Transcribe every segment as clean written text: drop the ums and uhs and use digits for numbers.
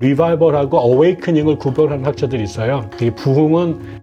리바이벌하고 어웨이크닝을 구별하는 학자들이 있어요. 이 부흥은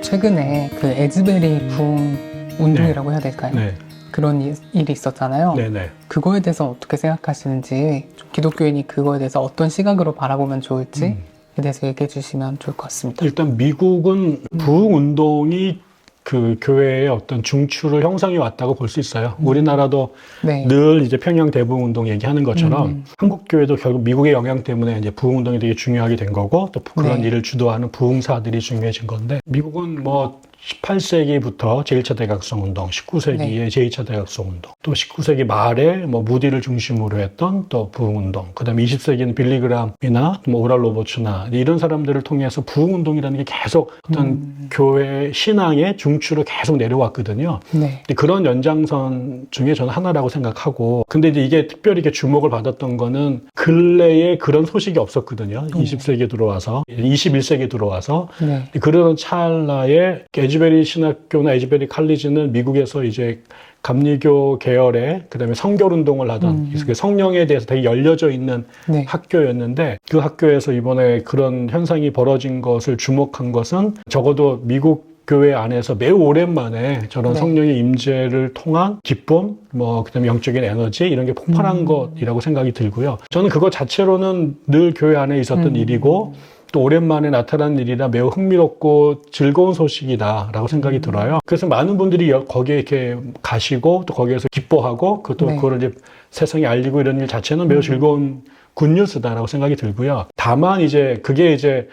최근에 그 에즈베리 부흥 운동이라고 해야 될까요? 네. 그런 일이 있었잖아요. 네네. 그거에 대해서 어떻게 생각하시는지, 좀 기독교인이 그거에 대해서 어떤 시각으로 바라보면 좋을지에 대해서 얘기해 주시면 좋을 것 같습니다. 일단 미국은 부흥 운동이 그 교회의 어떤 중추를 형성해 왔다고 볼 수 있어요. 우리나라도 네. 늘 이제 평양 대부흥 운동 얘기하는 것처럼 한국 교회도 결국 미국의 영향 때문에 이제 부흥 운동이 되게 중요하게 된 거고 또 그런 네. 일을 주도하는 부흥사들이 중요해진 건데 미국은 뭐 18세기부터 제1차 대각성 운동, 19세기에 네. 제2차 대각성 운동, 또 19세기 말에 뭐 무디를 중심으로 했던 또 부흥 운동, 그 다음에 20세기는 빌리그람이나 뭐 오랄 로버츠나 이런 사람들을 통해서 부흥 운동이라는 게 계속 어떤 교회 신앙의 중추로 계속 내려왔거든요. 네. 근데 그런 연장선 중에 저는 하나라고 생각하고, 근데 이제 이게 특별히 이렇게 주목을 받았던 거는 근래에 그런 소식이 없었거든요. 20세기에 들어와서, 21세기에 들어와서. 네. 그러던 찰나에 에즈베리 신학교나 에즈베리 칼리지는 미국에서 이제 감리교 계열의 그다음에 성결 운동을 하던 성령에 대해서 되게 열려져 있는 네. 학교였는데 그 학교에서 이번에 그런 현상이 벌어진 것을 주목한 것은 적어도 미국 교회 안에서 매우 오랜만에 저런 네. 성령의 임재를 통한 기쁨, 뭐 그다음에 영적인 에너지 이런 게 폭발한 것이라고 생각이 들고요. 저는 그거 자체로는 늘 교회 안에 있었던 일이고 또 오랜만에 나타난 일이라 매우 흥미롭고 즐거운 소식이다라고 생각이 들어요. 그래서 많은 분들이 거기에 이렇게 가시고 또 거기에서 기뻐하고 네. 그걸 이제 세상에 알리고 이런 일 자체는 매우 즐거운 굿뉴스다라고 생각이 들고요. 다만 이제 그게 이제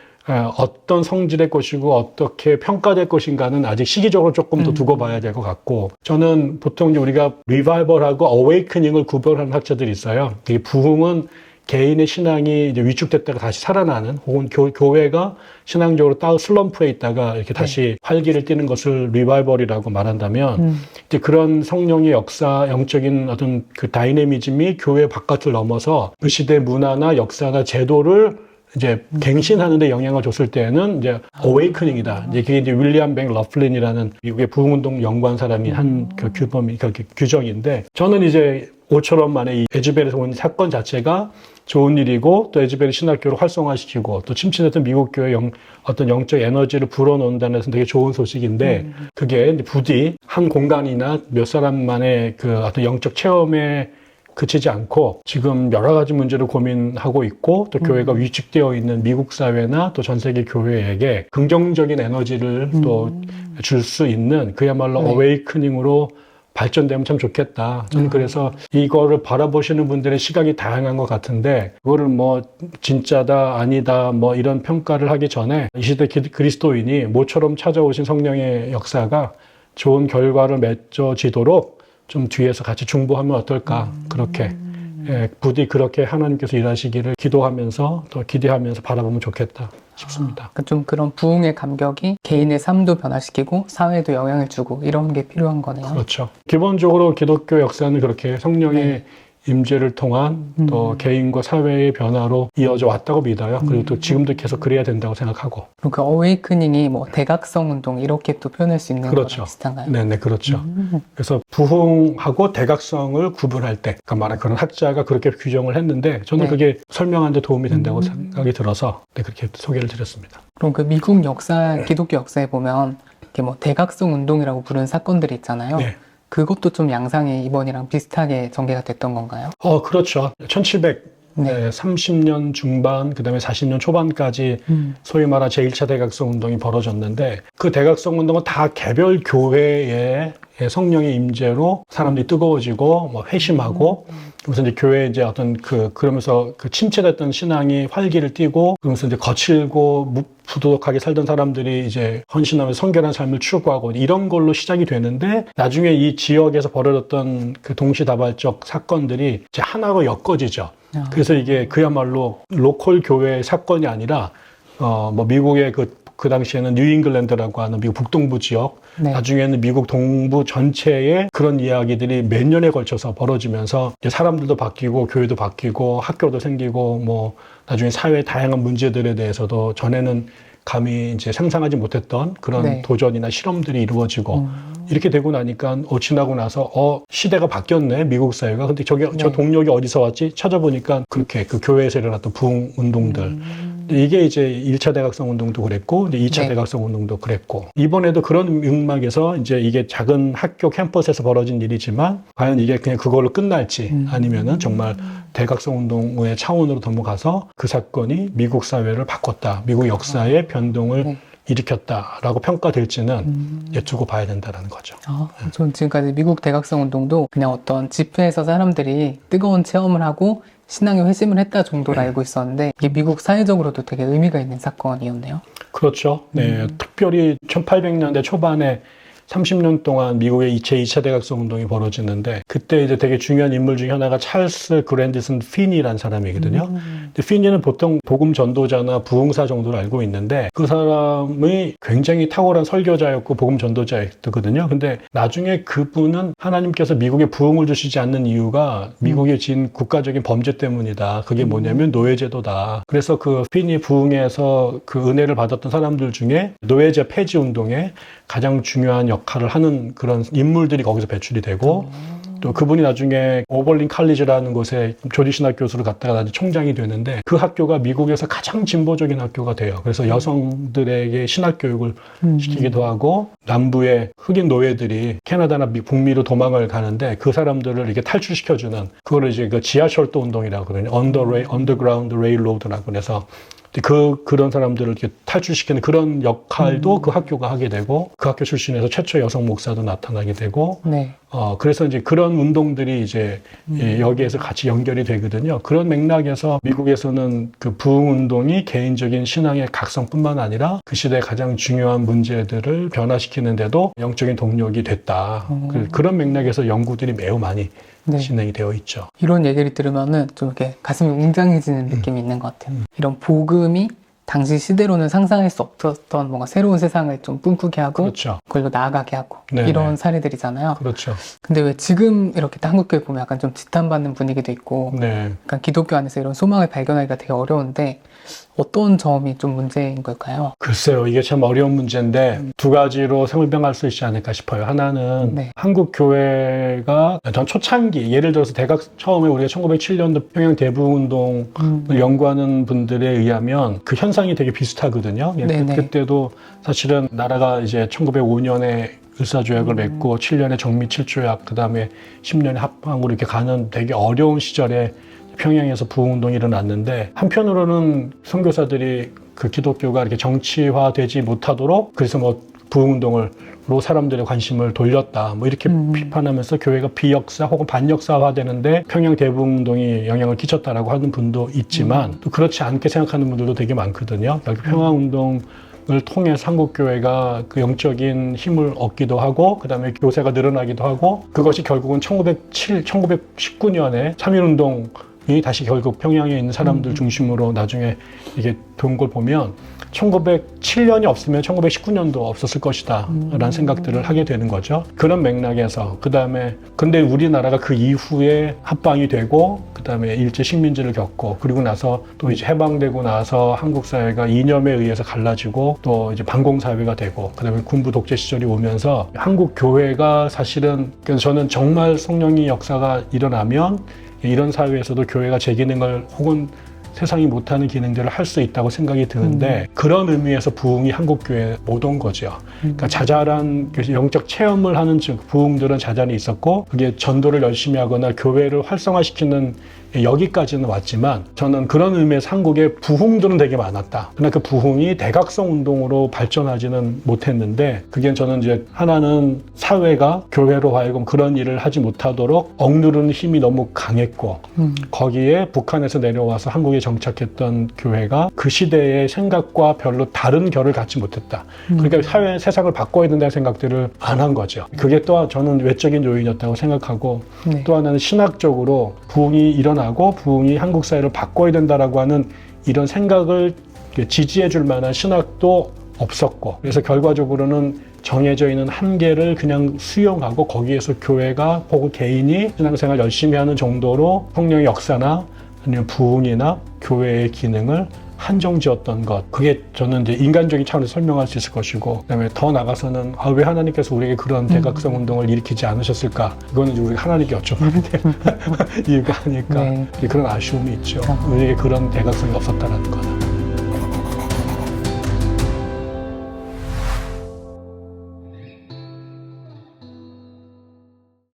어떤 성질의 것이고 어떻게 평가될 것인가는 아직 시기적으로 조금 더 두고 봐야 될 것 같고, 저는 보통 이제 우리가 리바이벌하고 어웨이크닝을 구별하는 학자들이 있어요. 이 부흥은 개인의 신앙이 이제 위축됐다가 다시 살아나는, 혹은 교회가 신앙적으로 슬럼프에 있다가 이렇게 다시 활기를 띠는 것을 리바이벌이라고 말한다면, 이제 그런 성령의 역사, 영적인 어떤 그 다이내미즘이 교회 바깥을 넘어서 그 시대 문화나 역사나 제도를 이제 갱신하는 데 영향을 줬을 때는 이제 어웨이크닝이다. 이제 그게 이제 윌리엄 뱅 러플린이라는 미국의 부흥운동 연구한 사람이 한 그 규정인데, 저는 이제 5천원 만에 이 에즈베리에서 온 사건 자체가 좋은 일이고, 또 에즈베리 신학교를 활성화시키고, 또 침체됐던 미국 교회의 어떤 영적 에너지를 불어넣는다는 데서 되게 좋은 소식인데, 그게 이제 부디 한 공간이나 몇 사람만의 그 어떤 영적 체험에 그치지 않고 지금 여러 가지 문제를 고민하고 있고 또 교회가 위축되어 있는 미국 사회나 또 전 세계 교회에게 긍정적인 에너지를 또 줄 수 있는 그야말로 어웨이크닝으로 발전되면 참 좋겠다. 저는 그래서 이거를 바라보시는 분들의 시각이 다양한 것 같은데, 그거를 뭐 진짜다 아니다 뭐 이런 평가를 하기 전에 이 시대 그리스도인이 모처럼 찾아오신 성령의 역사가 좋은 결과를 맺어지도록 좀 뒤에서 같이 중보하면 어떨까. 그렇게 부디 그렇게 하나님께서 일하시기를 기도하면서 또 기대하면서 바라보면 좋겠다 싶습니다. 그러니까 좀 그런 부흥의 감격이 개인의 삶도 변화시키고 사회에도 영향을 주고 이런 게 필요한 거네요. 그렇죠. 기본적으로 기독교 역사는 그렇게 성령의 임재를 통한 또 개인과 사회의 변화로 이어져 왔다고 믿어요. 그리고 또 지금도 계속 그래야 된다고 생각하고. 그럼 그 어웨이크닝이 뭐 대각성 운동 이렇게 또 표현할 수 있는 그렇죠. 거랑 비슷한가요? 네네, 그렇죠. 그래서 부흥하고 대각성을 구분할 때, 그러니까 말한 그런 학자가 그렇게 규정을 했는데, 저는 그게 설명하는 데 도움이 된다고 생각이 들어서 그렇게 소개를 드렸습니다. 그럼 그 미국 역사, 기독교 역사에 보면 이렇게 뭐 대각성 운동이라고 부르는 사건들이 있잖아요. 네. 그것도 좀 양상이 이번이랑 비슷하게 전개가 됐던 건가요? 그렇죠. 1730년 중반, 그 다음에 40년 초반까지 소위 말한 제1차 대각성 운동이 벌어졌는데, 그 대각성 운동은 다 개별 교회의 성령의 임재로 사람들이 뜨거워지고, 뭐 회심하고, 그러면서 이제 교회에 이제 그러면서 그 침체됐던 신앙이 활기를 띠고, 그러면서 이제 거칠고 부도덕하게 살던 사람들이 이제 헌신하면서 성결한 삶을 추구하고 이런 걸로 시작이 되는데, 나중에 이 지역에서 벌어졌던 그 동시다발적 사건들이 이제 하나로 엮어지죠. 그래서 이게 그야말로 로컬 교회 사건이 아니라, 뭐 미국의 그 그 당시에는 뉴잉글랜드라고 하는 미국 북동부 지역, 네. 나중에는 미국 동부 전체에 그런 이야기들이 몇 년에 걸쳐서 벌어지면서 이제 사람들도 바뀌고 교회도 바뀌고 학교도 생기고 뭐 나중에 사회의 다양한 문제들에 대해서도 전에는 감히 이제 상상하지 못했던 그런 네. 도전이나 실험들이 이루어지고 이렇게 되고 나니까 지나고 나서 시대가 바뀌었네 미국 사회가. 근데 저 네. 동력이 어디서 왔지? 찾아보니까 그렇게 그 교회에서 일어났던 부흥 운동들. 이게 이제 1차 대각성 운동도 그랬고, 이제 2차 네. 대각성 운동도 그랬고, 이번에도 그런 맥락에서 이제 이게 작은 학교 캠퍼스에서 벌어진 일이지만, 과연 이게 그냥 그걸로 끝날지, 아니면은 정말 대각성 운동의 차원으로 넘어가서 그 사건이 미국 사회를 바꿨다, 미국 역사의 변동을 네. 일으켰다라고 평가될지는 이제 두고 봐야 된다는 거죠. 전 지금까지 미국 대각성 운동도 그냥 어떤 집회에서 사람들이 뜨거운 체험을 하고 신앙에 회심을 했다 정도로 알고 있었는데 이게 미국 사회적으로도 되게 의미가 있는 사건이었네요. 그렇죠. 네, 특별히 1800년대 초반에 30년 동안 미국의 제2차 대각성 운동이 벌어지는데 그때 이제 되게 중요한 인물 중에 하나가 찰스 그랜디슨 피니라는 사람이거든요. 근데 피니는 보통 복음 전도자나 부흥사 정도로 알고 있는데 그 사람이 굉장히 탁월한 설교자였고 복음 전도자였거든요. 근데 나중에 그분은 하나님께서 미국에 부흥을 주시지 않는 이유가 미국에 진 국가적인 범죄 때문이다. 그게 뭐냐면 노예제도다. 그래서 그 피니 부흥에서 그 은혜를 받았던 사람들 중에 노예제 폐지 운동에 가장 중요한 역할을 하는 그런 인물들이 거기서 배출이 되고 또 그분이 나중에 오벌린 칼리지라는 곳에 조지신학 교수로 갔다가 나중에 총장이 되는데 그 학교가 미국에서 가장 진보적인 학교가 돼요. 그래서 여성들에게 신학 교육을 시키기도 하고 남부의 흑인 노예들이 캐나다나 북미로 도망을 가는데 그 사람들을 이렇게 탈출시켜주는 그거를 이제 그 지하철도 운동이라고 하거든요. 언더그라운드 레일로드라고 그래서 그런 사람들을 이렇게 탈출시키는 그런 역할도 그 학교가 하게 되고 그 학교 출신에서 최초 여성 목사도 나타나게 되고 네. 그래서 이제 그런 운동들이 이제 여기에서 같이 연결이 되거든요. 그런 맥락에서 미국에서는 그 부흥 운동이 개인적인 신앙의 각성뿐만 아니라 그 시대의 가장 중요한 문제들을 변화시키는데도 영적인 동력이 됐다. 그런 맥락에서 연구들이 매우 많이 네. 진행이 되어 있죠. 이런 얘기를 들으면은 좀 이렇게 가슴이 웅장해지는 느낌이 있는 것 같아요. 이런 복음이 당시 시대로는 상상할 수 없었던 뭔가 새로운 세상을 좀 꿈꾸게 하고 그렇죠. 그걸로 나아가게 하고 네네. 이런 사례들이잖아요. 그렇죠. 근데 왜 지금 이렇게 한국교회 보면 약간 좀 지탄받는 분위기도 있고 네. 약간 기독교 안에서 이런 소망을 발견하기가 되게 어려운데 어떤 점이 좀 문제인 걸까요? 글쎄요, 이게 참 어려운 문제인데 두 가지로 설명할 수 있지 않을까 싶어요. 하나는 네. 한국 교회가 전 초창기, 예를 들어서 처음에 우리가 1907년도 평양 대부흥운동을 연구하는 분들에 의하면 그 현상이 되게 비슷하거든요. 네네. 그때도 사실은 나라가 이제 1905년에 을사조약을 맺고 7년에 정미칠조약, 그 다음에 10년에 합방으로 이렇게 가는 되게 어려운 시절에 평양에서 부흥운동이 일어났는데 한편으로는 선교사들이 그 기독교가 이렇게 정치화되지 못하도록 그래서 뭐 부흥운동으로 사람들의 관심을 돌렸다 뭐 이렇게 비판하면서 교회가 비역사 혹은 반역사화되는데 평양 대부흥운동이 영향을 끼쳤다라고 하는 분도 있지만 또 그렇지 않게 생각하는 분들도 되게 많거든요. 평양운동 을 통해서 한국교회가 그 영적인 힘을 얻기도 하고 그 다음에 교세가 늘어나기도 하고 그것이 결국은 1919년에 3.1운동이 다시 결국 평양에 있는 사람들 중심으로 나중에 이게 된 걸 보면 1907년이 없으면 1919년도 없었을 것이다 라는 생각들을 하게 되는 거죠. 그런 맥락에서 그 다음에 근데 우리나라가 그 이후에 합방이 되고 그 다음에 일제 식민지를 겪고 그리고 나서 또 이제 해방되고 나서 한국 사회가 이념에 의해서 갈라지고 또 이제 반공사회가 되고 그 다음에 군부 독재 시절이 오면서 한국 교회가 사실은 그래서 저는 정말 성령의 역사가 일어나면 이런 사회에서도 교회가 제 기능을 혹은 세상이 못하는 기능들을 할 수 있다고 생각이 드는데 그런 의미에서 부흥이 한국교회에 못 온 거죠. 그러니까 자잘한 영적 체험을 하는 부흥들은 자잘히 있었고 그게 전도를 열심히 하거나 교회를 활성화시키는 여기까지는 왔지만 저는 그런 의미에서 한국의 부흥들은 되게 많았다. 그러나 그 부흥이 대각성 운동으로 발전하지는 못했는데 그게 저는 이제 하나는 사회가 교회로 하여금 그런 일을 하지 못하도록 억누르는 힘이 너무 강했고 거기에 북한에서 내려와서 한국에 정착했던 교회가 그 시대의 생각과 별로 다른 결을 갖지 못했다. 그러니까 세상을 바꿔야 된다는 생각들을 안 한 거죠. 그게 또 저는 외적인 요인이었다고 생각하고 네. 또 하나는 신학적으로 부흥이 일어나고 부흥이 한국 사회를 바꿔야 된다라고 하는 이런 생각을 지지해 줄 만한 신학도 없었고, 그래서 결과적으로는 정해져 있는 한계를 그냥 수용하고 거기에서 교회가 혹은 개인이 신앙생활 열심히 하는 정도로 성령의 역사나 아니면 부흥이나 교회의 기능을 한정지었던 것. 그게 저는 이제 인간적인 차원에서 설명할 수 있을 것이고, 그다음에 더 나가서는 왜 하나님께서 우리에게 그런 대각성 운동을 일으키지 않으셨을까? 이거는 이제 우리가 하나님께 여쭤봐야 될 이유가 아닐까. 네. 그런 아쉬움이 있죠. 우리에게 그런 대각성이 없었다는 거는.